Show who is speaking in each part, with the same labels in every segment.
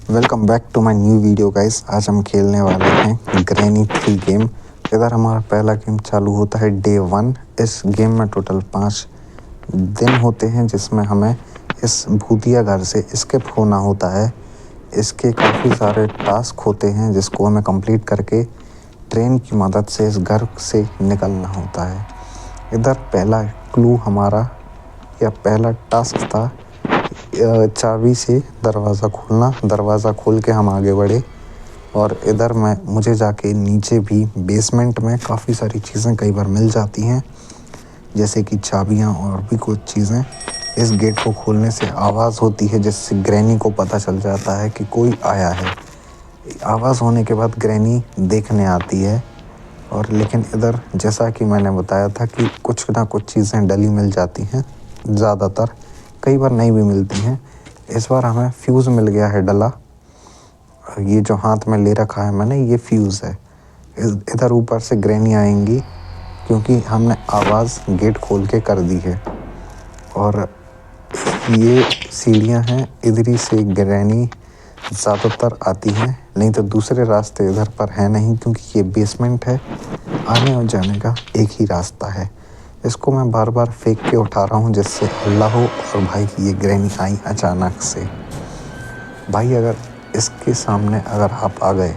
Speaker 1: Welcome back to my new video guys. आज हम खेलने वाले हैं ग्रैनी 3 गेम। इधर हमारा पहला गेम चालू होता है डे 1। इस गेम में टोटल 5 दिन होते हैं जिसमें हमें इस भूतिया घर से एस्केप होना होता है। इसके काफ़ी सारे टास्क होते हैं जिसको हमें कंप्लीट करके ट्रेन की मदद से इस घर से निकलना होता है। इधर पहला क्लू हमारा या पहला टास्क था चाबी से दरवाज़ा खोलना। दरवाज़ा खोल के हम आगे बढ़े और इधर मुझे जाके नीचे भी बेसमेंट में काफ़ी सारी चीज़ें कई बार मिल जाती हैं, जैसे कि चाबियाँ और भी कुछ चीज़ें। इस गेट को खोलने से आवाज़ होती है जिससे ग्रैनी को पता चल जाता है कि कोई आया है। आवाज़ होने के बाद ग्रैनी देखने आती है। और लेकिन इधर जैसा कि मैंने बताया था कि कुछ ना कुछ चीज़ें डली मिल जाती हैं, ज़्यादातर कई बार नहीं भी मिलती हैं। इस बार हमें फ्यूज़ मिल गया है डला। ये जो हाथ में ले रखा है मैंने, ये फ्यूज़ है। इधर ऊपर से ग्रैनी आएंगी क्योंकि हमने आवाज़ गेट खोल के कर दी है। और ये सीढ़ियाँ हैं, इधर ही से ग्रैनी ज़्यादातर आती हैं, नहीं तो दूसरे रास्ते इधर पर है नहीं क्योंकि ये बेसमेंट है। आने और जाने का एक ही रास्ता है। इसको मैं बार बार फेंक के उठा रहा हूँ जिससे हल्ला हो। और भाई ये ग्रैनी आई अचानक से। भाई अगर इसके सामने अगर आप आ गए,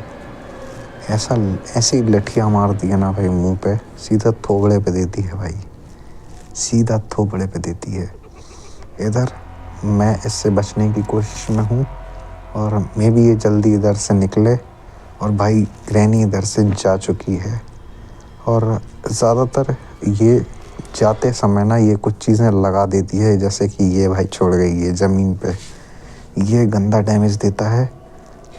Speaker 1: ऐसी लठियाँ मार दिया ना भाई मुंह पे, सीधा थोबड़े पे देती है भाई, सीधा थोबड़े पे देती है। इधर मैं इससे बचने की कोशिश में हूँ और मे भी ये जल्दी इधर से निकले। और भाई ग्रैनी इधर से जा चुकी है। और ज़्यादातर ये जाते समय ना ये कुछ चीज़ें लगा देती है, जैसे कि ये भाई छोड़ गई है ज़मीन पे। ये गंदा डैमेज देता है।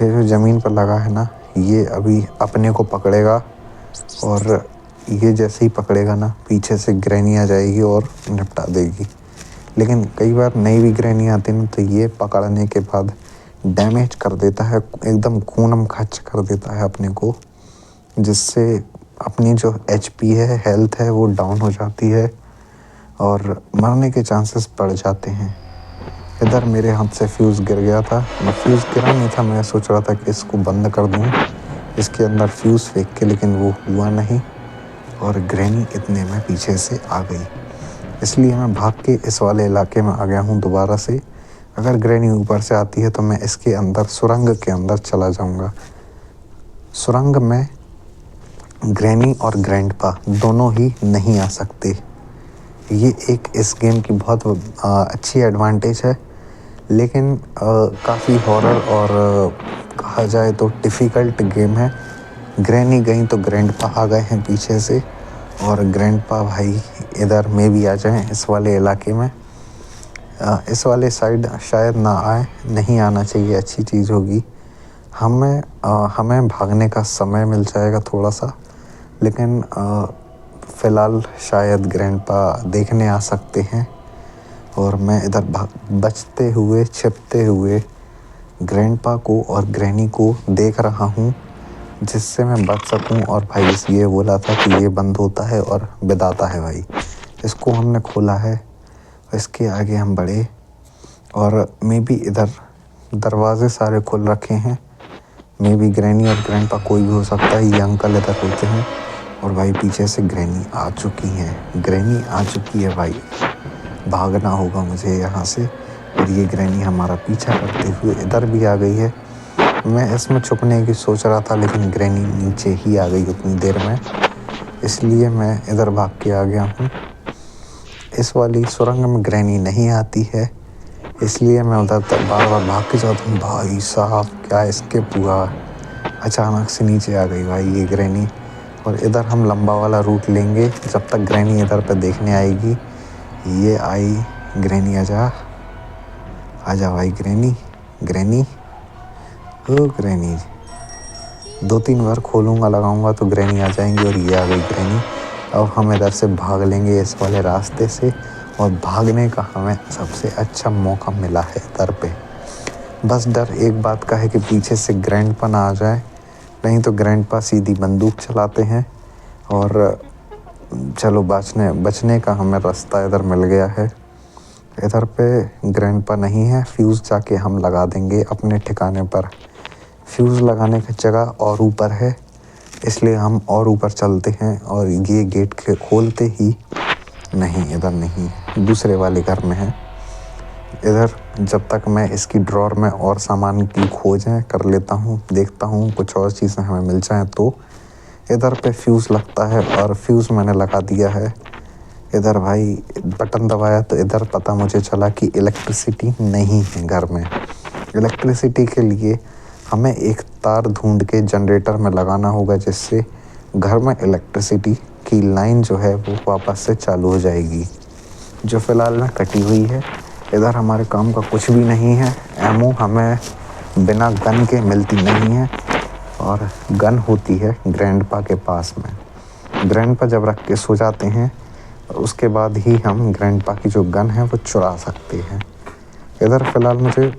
Speaker 1: ये जो ज़मीन पर लगा है ना, ये अभी अपने को पकड़ेगा। और ये जैसे ही पकड़ेगा ना, पीछे से ग्रैनी आ जाएगी और निपटा देगी। लेकिन कई बार नई भी ग्रैनी आती ना, तो ये पकड़ने के बाद डैमेज कर देता है, एकदम खूनम खर्च कर देता है अपने को, जिससे अपनी जो HP है, हेल्थ है, वो डाउन हो जाती है और मरने के चांसेस बढ़ जाते हैं। इधर मेरे हाथ से फ्यूज़ गिर गया था। फ्यूज़ गिरा नहीं था, मैं सोच रहा था कि इसको बंद कर दूँ इसके अंदर फ्यूज़ फेंक के, लेकिन वो हुआ नहीं और ग्रैनी इतने में पीछे से आ गई। इसलिए मैं भाग के इस वाले इलाके में आ गया हूँ दोबारा से। अगर ग्रैनी ऊपर से आती है तो मैं इसके अंदर, सुरंग के अंदर चला जाऊँगा। सुरंग में ग्रैनी और ग्रैंडपा दोनों ही नहीं आ सकते। ये एक इस गेम की बहुत अच्छी एडवांटेज है। लेकिन काफ़ी हॉरर और कहा जाए तो डिफ़िकल्ट गेम है। ग्रैनी गई तो ग्रैंडपा आ गए हैं पीछे से। और ग्रैंडपा भाई इधर में भी आ जाएं इस वाले इलाके में। इस वाले साइड शायद ना आए, नहीं आना चाहिए, अच्छी चीज़ होगी। हमें भागने का समय मिल जाएगा थोड़ा सा। लेकिन फ़िलहाल शायद ग्रैंडपा देखने आ सकते हैं। और मैं इधर बचते हुए, छिपते हुए ग्रैंडपा को और ग्रैनी को देख रहा हूँ, जिससे मैं बच सकूँ। और भाई ये बोला था कि ये बंद होता है और बिदाता है भाई। इसको हमने खोला है, इसके आगे हम बढ़े। और मे बी इधर दरवाजे सारे खुल रखे हैं। मे बी ग्रैनी और ग्रैंडपा कोई भी हो सकता है, ये अंकल इधर होते हैं। और भाई पीछे से ग्रैनी आ चुकी हैं, ग्रैनी आ चुकी है भाई। भागना होगा मुझे यहाँ से। और ये ग्रैनी हमारा पीछा करते हुए इधर भी आ गई है। मैं इसमें छुपने की सोच रहा था, लेकिन ग्रैनी नीचे ही आ गई उतनी देर में, इसलिए मैं इधर भाग के आ गया हूँ। इस वाली सुरंग में ग्रैनी नहीं आती है, इसलिए मैं उधर तक बार बार भाग के जाता हूँ। भाई साहब क्या एस्केप हुआ, अचानक से नीचे आ गई भाई ये ग्रैनी। और इधर हम लंबा वाला रूट लेंगे जब तक ग्रैनी इधर पे देखने आएगी। ये आई ग्रैनी, आजा भाई ग्रैनी, ग्रैनी ओ ग्रैनी। 2-3 बार खोलूँगा, लगाऊँगा तो ग्रैनी आ जाएंगी। और ये आ गई ग्रैनी। अब हम इधर से भाग लेंगे इस वाले रास्ते से। और भागने का हमें सबसे अच्छा मौका मिला है इधर पे। बस डर एक बात का है कि पीछे से ग्रैंडपा ना आ जाए, नहीं तो ग्रैंडपा सीधी बंदूक चलाते हैं। और चलो बचने का हमें रास्ता इधर मिल गया है। इधर पे ग्रैंडपा नहीं है। फ्यूज़ जाके हम लगा देंगे अपने ठिकाने पर। फ्यूज़ लगाने की जगह और ऊपर है, इसलिए हम और ऊपर चलते हैं और ये गेट के खोलते ही नहीं, इधर नहीं, दूसरे वाले घर में है। इधर जब तक मैं इसकी ड्रॉर में और सामान की खोजें कर लेता हूँ, देखता हूँ कुछ और चीज़ें हमें मिल जाएँ तो। इधर पे फ्यूज़ लगता है और फ्यूज़ मैंने लगा दिया है। इधर भाई बटन दबाया तो इधर पता मुझे चला कि इलेक्ट्रिसिटी नहीं है घर में। इलेक्ट्रिसिटी के लिए हमें एक तार ढूंढ के जनरेटर में लगाना होगा, जिससे घर में इलेक्ट्रिसिटी की लाइन जो है वो वापस से चालू हो जाएगी, जो फ़िलहाल में कटी हुई है। इधर हमारे काम का कुछ भी नहीं है। एमओ हमें बिना गन के मिलती नहीं है और गन होती है ग्रैंडपा के पास में। ग्रैंडपा जब रख के सो जाते हैं उसके बाद ही हम ग्रैंडपा की जो गन है वो चुरा सकते हैं। इधर फ़िलहाल मुझे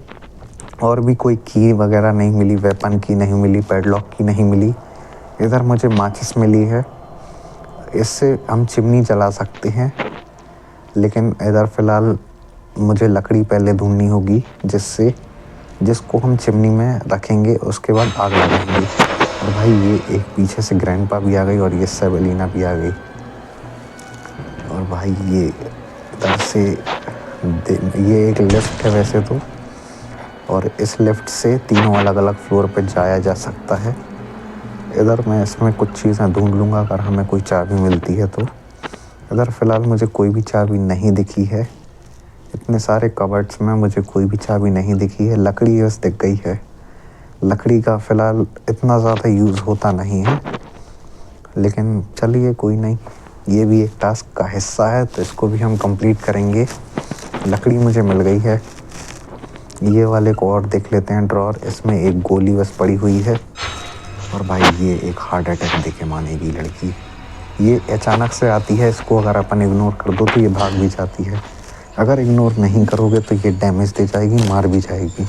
Speaker 1: और भी कोई की वगैरह नहीं मिली, वेपन की नहीं मिली, पैडलॉक की नहीं मिली। इधर मुझे माचिस मिली है, इससे हम चिमनी जला सकते हैं। लेकिन इधर फ़िलहाल मुझे लकड़ी पहले ढूंढनी होगी, जिसको हम चिमनी में रखेंगे, उसके बाद आग लगाएंगे। और भाई ये एक पीछे से ग्रैंडपा भी आ गई और ये सेबेलिना भी आ गई। और भाई ये इधर से ये एक लिफ्ट है वैसे तो, और इस लिफ्ट से तीनों अलग अलग फ्लोर पे जाया जा सकता है। इधर मैं इसमें कुछ चीज़ें ढूंढ लूँगा अगर हमें कोई चाबी मिलती है तो। इधर फ़िलहाल मुझे कोई भी चाबी नहीं दिखी है। इतने सारे कबर्ड्स में मुझे कोई भी चाबी नहीं दिखी है। लकड़ी बस दिख गई है। लकड़ी का फ़िलहाल इतना ज़्यादा यूज़ होता नहीं है, लेकिन चलिए कोई नहीं, ये भी एक टास्क का हिस्सा है तो इसको भी हम कंप्लीट करेंगे। लकड़ी मुझे मिल गई है। ये वाले को और देख लेते हैं ड्रॉर, इसमें एक गोली बस पड़ी हुई है। और भाई ये एक हार्ट अटैक देके मानेगी लड़की। ये अचानक से आती है, इसको अगर अपन इग्नोर कर दो तो ये भाग भी जाती है। अगर इग्नोर नहीं करोगे तो ये डैमेज दे जाएगी, मार भी जाएगी।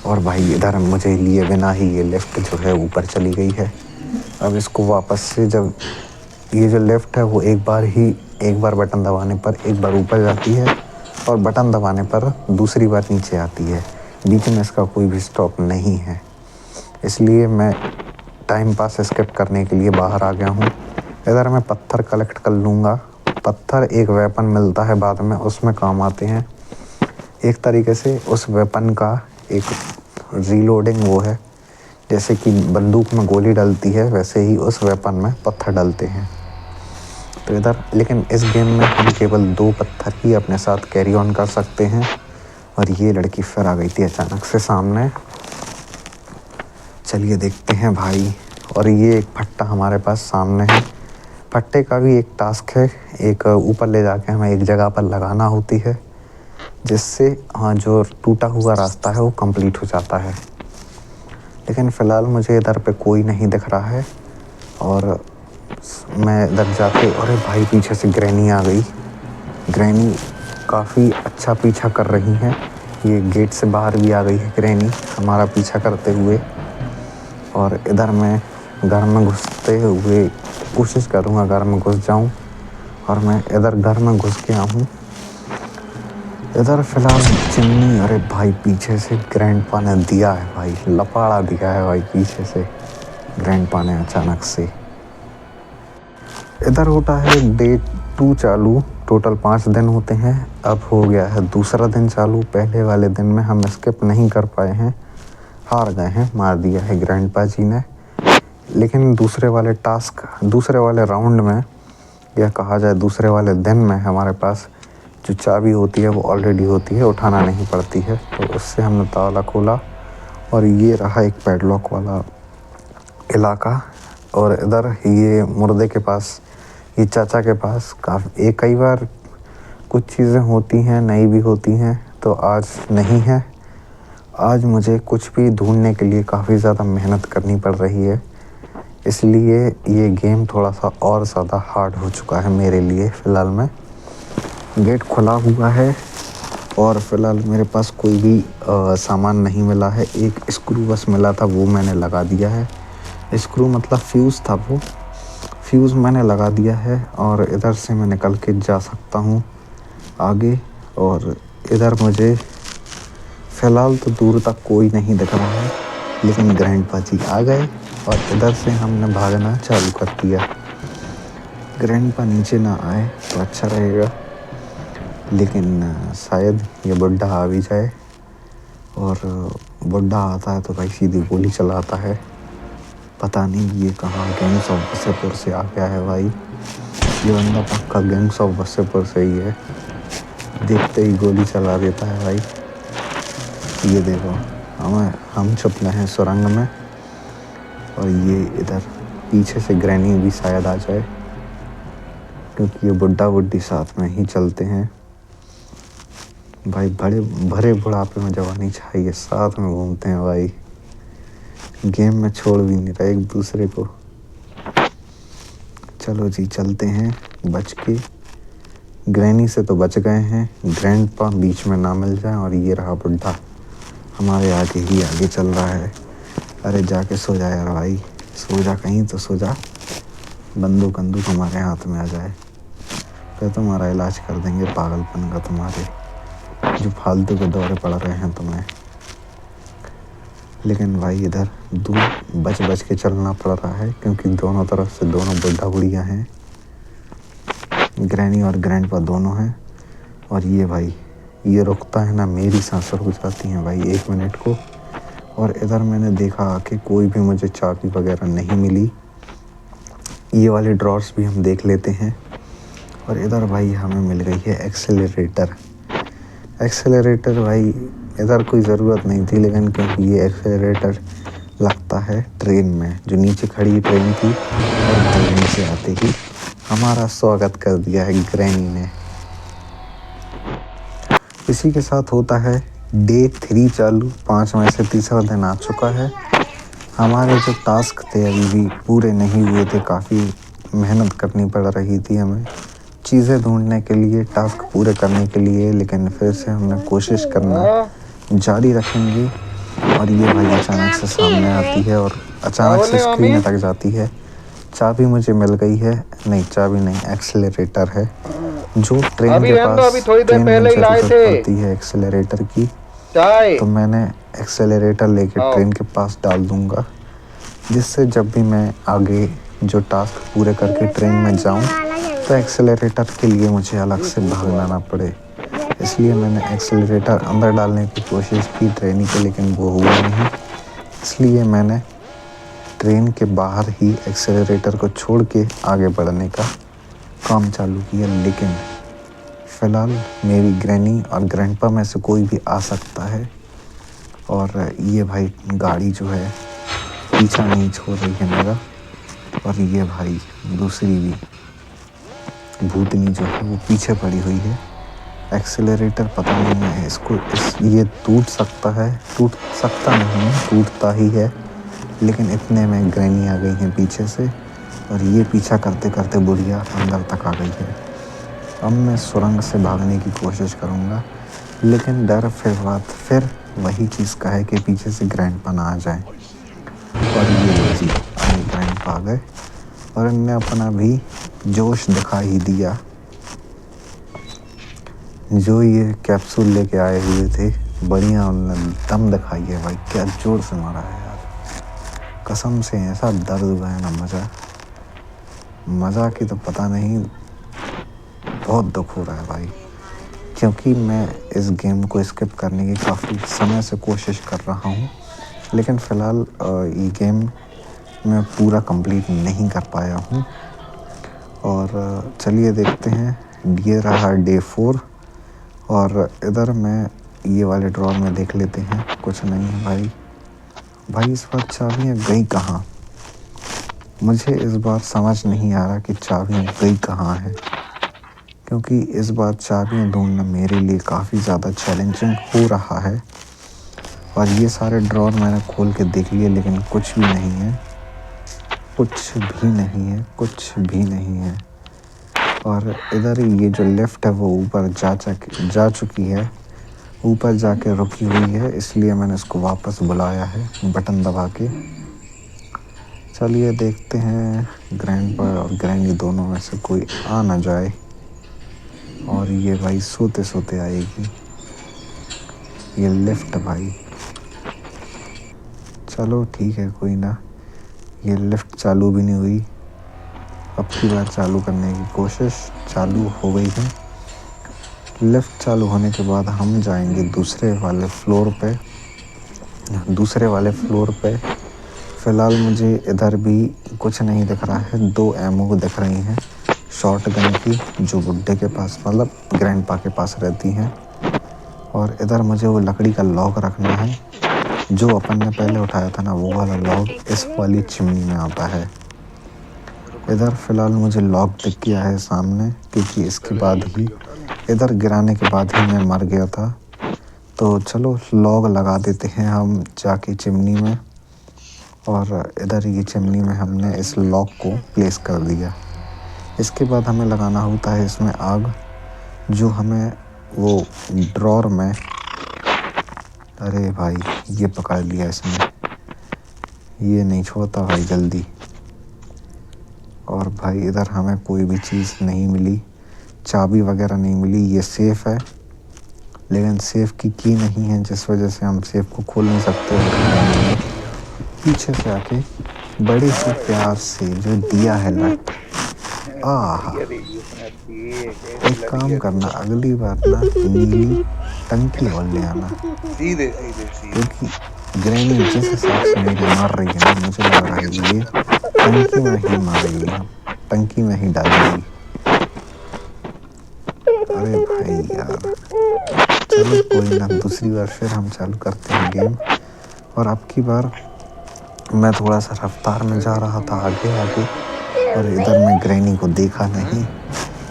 Speaker 1: और भाई इधर मुझे लिए बिना ही ये लिफ्ट जो है ऊपर चली गई है। अब इसको वापस से, जब ये जो लिफ्ट है वो एक बार बटन दबाने पर एक बार ऊपर जाती है और बटन दबाने पर दूसरी बार नीचे आती है। बीच में इसका कोई भी स्टॉप नहीं है, इसलिए मैं टाइम पास स्किप करने के लिए बाहर आ गया हूँ। इधर मैं पत्थर कलेक्ट कर लूँगा। पत्थर एक वेपन मिलता है बाद में, उसमें काम आते हैं। एक तरीके से उस वेपन का एक रीलोडिंग वो है, जैसे कि बंदूक में गोली डलती है वैसे ही उस वेपन में पत्थर डलते हैं। तो इधर लेकिन इस गेम में हम केवल 2 पत्थर ही अपने साथ कैरी ऑन कर सकते हैं। और ये लड़की फिर आ गई थी अचानक से सामने। चलिए देखते हैं भाई। और ये एक फट्टा हमारे पास सामने है। फट्टे का भी एक टास्क है, एक ऊपर ले जाके हमें एक जगह पर लगाना होती है, जिससे जो टूटा हुआ रास्ता है वो कंप्लीट हो जाता है। लेकिन फ़िलहाल मुझे इधर पे कोई नहीं दिख रहा है। और मैं इधर जाके, अरे भाई पीछे से ग्रैनी आ गई। ग्रैनी काफ़ी अच्छा पीछा कर रही हैं। ये गेट से बाहर भी आ गई है ग्रैनी हमारा पीछा करते हुए। और इधर मैं घर में घुसते हुए कोशिश करूँगा घर में घुस जाऊँ। और मैं इधर घर में घुस गया हूँ। इधर फ़िलहाल चिमनी, अरे भाई पीछे से ग्रैंडपा ने दिया है भाई, लपाड़ा दिया है भाई पीछे से ग्रैंडपा ने अचानक से। इधर होता है डे 2 चालू। टोटल 5 दिन होते हैं। अब हो गया है दूसरा दिन चालू। पहले वाले दिन में हम स्किप नहीं कर पाए हैं, हार गए हैं, मार दिया है ग्रैंडपा जी ने। लेकिन दूसरे वाले राउंड में, या कहा जाए दूसरे वाले दिन में, हमारे पास जो चाबी होती है वो ऑलरेडी होती है, उठाना नहीं पड़ती है। तो उससे हमने ताला खोला और ये रहा एक पैडलॉक वाला इलाका। और इधर ये मुर्दे के पास, ये चाचा के पास कई बार कुछ चीज़ें होती हैं, नई भी होती हैं, तो आज नहीं है। आज मुझे कुछ भी ढूंढने के लिए काफ़ी ज़्यादा मेहनत करनी पड़ रही है, इसलिए ये गेम थोड़ा सा और ज़्यादा हार्ड हो चुका है मेरे लिए। फ़िलहाल में गेट खुला हुआ है और फ़िलहाल मेरे पास कोई भी सामान नहीं मिला है। एक स्क्रू बस मिला था, वो मैंने लगा दिया है। स्क्रू मतलब फ्यूज़ था, वो फ्यूज़ मैंने लगा दिया है। और इधर से मैं निकल के जा सकता हूँ आगे। और इधर मुझे फ़िलहाल तो दूर तक कोई नहीं दिख रहा है, लेकिन ग्रैंडपा जी आ गए और इधर से हमने भागना चालू कर दिया। ग्रैंडपा नीचे ना आए तो अच्छा रहेगा, लेकिन शायद ये बुड्ढा आ भी जाए, और बुड्ढा आता है तो भाई सीधी गोली चलाता है। पता नहीं ये कहाँ गैंग्स ऑफ वसेपुर से आ गया है भाई। ये बंदा पक्का गैंग्स ऑफ वसेपुर से ही है, देखते ही गोली चला देता है भाई। ये देखो, हम छुपना है सुरंग में, और ये इधर पीछे से ग्रैनी भी शायद आ जाए, क्योंकि ये बुड्ढा बुड्ढी साथ में ही चलते हैं भाई। बड़े भरे बुढ़ापे में जवानी चाहिए, साथ में घूमते हैं भाई, गेम में छोड़ भी नहीं रहे एक दूसरे को। चलो जी चलते हैं बच के। ग्रैनी से तो बच गए हैं, ग्रैंडपा बीच में ना मिल जाए, और ये रहा बुड्ढा हमारे आगे ही आगे चल रहा है। अरे जाके सो जा यार भाई, सो जा, कहीं तो सो जा, बंदूक हमारे हाथ में आ जाए फिर तुम्हारा इलाज कर देंगे पागलपन का, तुम्हारे जो फालतू के दौरे पड़ रहे हैं तुम्हें। लेकिन भाई इधर दूर बच के चलना पड़ रहा है, क्योंकि दोनों तरफ से दोनों बुड्ढा बुढ़िया हैं, ग्रैनी और ग्रैंडपा दोनों हैं। और ये भाई ये रुकता है ना, मेरी सांस रुक जाती हैं भाई 1 मिनट को। और इधर मैंने देखा कि कोई भी मुझे चाबी वगैरह नहीं मिली। ये वाले ड्रॉर्स भी हम देख लेते हैं। और इधर भाई हमें मिल गई है एक्सेलरेटर भाई, इधर कोई ज़रूरत नहीं थी, लेकिन क्योंकि ये एक्सेलरेटर लगता है ट्रेन में, जो नीचे खड़ी ट्रेन थी, और भाई नीचे आते ही हमारा स्वागत कर दिया है ग्रैनी ने। इसी के साथ होता है डे 3 चालू, 5 में से तीसरा दिन आ चुका है। हमारे जो टास्क थे अभी भी पूरे नहीं हुए थे, काफ़ी मेहनत करनी पड़ रही थी हमें चीज़ें ढूंढने के लिए, टास्क पूरे करने के लिए, लेकिन फिर से हमने कोशिश करना जारी रखेंगे। और ये भाई अचानक से सामने आती है और अचानक से स्क्रीन अटक जाती है। चाबी मुझे मिल गई है, नहीं चाबी नहीं, एक्सेलरेटर है, जो ट्रेन के पास ट्रेन में ज़रूरत पड़ती है एक्सेलरेटर की। तो मैंने एक्सेलरेटर लेके ट्रेन के पास डाल दूंगा, जिससे जब भी मैं आगे जो टास्क पूरे करके ट्रेन में जाऊं, तो एक्सेलरेटर के लिए मुझे अलग से भागना ना पड़े। इसलिए मैंने एक्सेलरेटर अंदर डालने की कोशिश की ट्रेन के, लेकिन वो हुआ नहीं। इसलिए मैंने ट्रेन के बाहर ही एक्सेलरेटर को छोड़ के आगे बढ़ने का काम चालू किया। लेकिन फ़िलहाल मेरी ग्रैनी और ग्रैंडपा में से कोई भी आ सकता है। और ये भाई गाड़ी जो है पीछा नहीं छोड़ रही है मेरा। और ये भाई दूसरी भी भूतनी जो है वो पीछे पड़ी हुई है। एक्सेलरेटर पता नहीं है इसको ये टूट सकता नहीं है, टूटता ही है। लेकिन इतने में ग्रैनी आ गई है पीछे से, और ये पीछा करते करते बुढ़िया अंदर तक आ गई है। अब मैं सुरंग से भागने की कोशिश करूँगा, लेकिन डर फिर वही चीज़ का है कि पीछे से ग्रैंडपा ना आ जाए। और ये लो जी ग्रैंडपा आ गए, और इनने अपना भी जोश दिखा ही दिया। जो ये कैप्सूल लेके आए हुए थे, बढ़िया उन्होंने दम दिखाई है भाई, क्या जोर से मारा है यार, कसम से ऐसा दर्द हुआ है ना, मज़ा की तो पता नहीं, बहुत दुख हो रहा है भाई। क्योंकि मैं इस गेम को स्किप करने की काफ़ी समय से कोशिश कर रहा हूँ, लेकिन फ़िलहाल ये गेम मैं पूरा कंप्लीट नहीं कर पाया हूँ। और चलिए देखते हैं, ये रहा डे 4। और इधर मैं ये वाले ड्रॉर में देख लेते हैं, कुछ नहीं है भाई इस बार चाबियाँ गई कहाँ? मुझे इस बार समझ नहीं आ रहा कि चाबियाँ गई कहाँ है, क्योंकि इस बार चाबियाँ ढूंढना मेरे लिए काफ़ी ज़्यादा चैलेंजिंग हो रहा है। और ये सारे ड्रॉर मैंने खोल के देख लिए, लेकिन कुछ भी नहीं है। और इधर ये जो लिफ्ट है वो ऊपर जा चुकी है, ऊपर जाके रुकी हुई है, इसलिए मैंने इसको वापस बुलाया है बटन दबा के। चलिए देखते हैं ग्रैंडपा और ग्रैनी दोनों में से कोई आ ना जाए। और ये भाई सोते सोते आएगी। ये लिफ्ट भाई, चलो ठीक है कोई ना। ये लिफ्ट चालू भी नहीं हुई। अब की बार चालू करने की कोशिश। चालू हो गई है। लिफ्ट चालू होने के बाद हम जाएंगे दूसरे वाले फ्लोर पे। फ़िलहाल मुझे इधर भी कुछ नहीं दिख रहा है। 2 एमओ दिख रही हैं शॉर्ट गन की, जो बुड्ढे के पास मतलब ग्रैंडपा के पास रहती हैं। और इधर मुझे वो लकड़ी का लॉक रखना है, जो अपन ने पहले उठाया था ना, वो वाला लॉक इस वाली चिमनी में आता है। इधर फ़िलहाल मुझे लॉक दिख गया है सामने, क्योंकि इसके बाद ही इधर गिराने के बाद ही मैं मर गया था। तो चलो लॉक लगा देते हैं हम जाके चिमनी में। और इधर ये चिमनी में हमने इस लॉक को प्लेस कर दिया। इसके बाद हमें लगाना होता है इसमें आग, जो हमें वो ड्रॉर में, अरे भाई ये पकड़ लिया इसने, ये नहीं छोड़ता भाई जल्दी। और भाई इधर हमें कोई भी चीज़ नहीं मिली, चाबी वगैरह नहीं मिली। ये सेफ़ है, लेकिन सेफ़ की नहीं है, जिस वजह से हम सेफ़ को खोल नहीं सकते। पीछे से आके बड़े ही प्यार से जो दिया है लट, एक काम करना, अगली बार ना नीली टंकी और ले आना, क्योंकि ग्रैनी जिस हिसाब से मेरी मार रही है ना, मुझे लग रहा है ये टंकी में ही मारेगी, टंकी में ही डालेगी। अरे भाई यार, चलो कोई ना, दूसरी बार फिर हम चालू करते हैं गेम। और अब की बार मैं थोड़ा सा रफ्तार में जा रहा था आगे आगे, और इधर मैं ग्रैनी को देखा नहीं।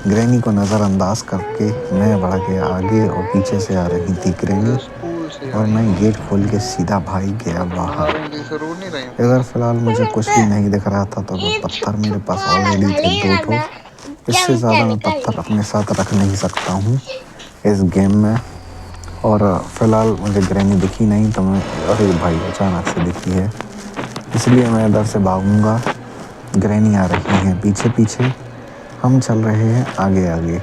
Speaker 1: ग्रैनी को नज़रअंदाज करके मैं बढ़ गया आगे, और पीछे से आ रही थी ग्रैनी, और मैं गेट खोल के सीधा भाई गया बाहर। इधर फ़िलहाल मुझे कुछ भी नहीं दिख रहा था, तो पत्थर मेरे पास ऑलरेडी थे 2 ठो। इससे ज़्यादा मैं पत्थर अपने साथ रख नहीं सकता हूँ इस गेम में। और फ़िलहाल मुझे ग्रैनी दिखी नहीं, तो मैं, अरे भाई अचानक से दिखी है, इसलिए मैं इधर से भागूंगा। ग्रैनी आ रही हैं पीछे पीछे, हम चल रहे हैं आगे आगे,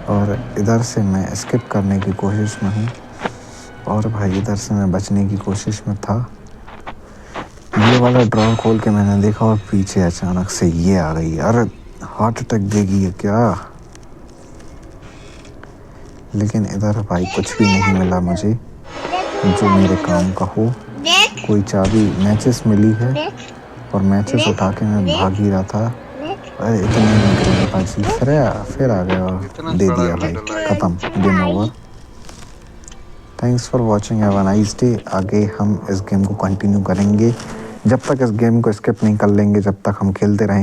Speaker 1: और इधर से मैं स्किप करने की कोशिश में हूँ। और भाई इधर से मैं बचने की कोशिश में था। ये वाला ड्रॉर खोल के मैंने देखा, और पीछे अचानक से ये आ गई। अरे हार्ट अटैक देगी है क्या? लेकिन इधर भाई कुछ भी नहीं मिला मुझे जो मेरे काम का हो। कोई चाबी, मैचेस मिली है, और मैचेस उठा के मैं भाग ही रहा था। अरे इतने में ग्रैंडपा जी फिर आ गया और दे दिया भाई, ख़त्म, game over. Thanks for watching, have a nice day. आगे हम इस गेम को कंटिन्यू करेंगे, जब तक इस गेम को स्किप नहीं कर लेंगे, जब तक हम खेलते रहेंगे।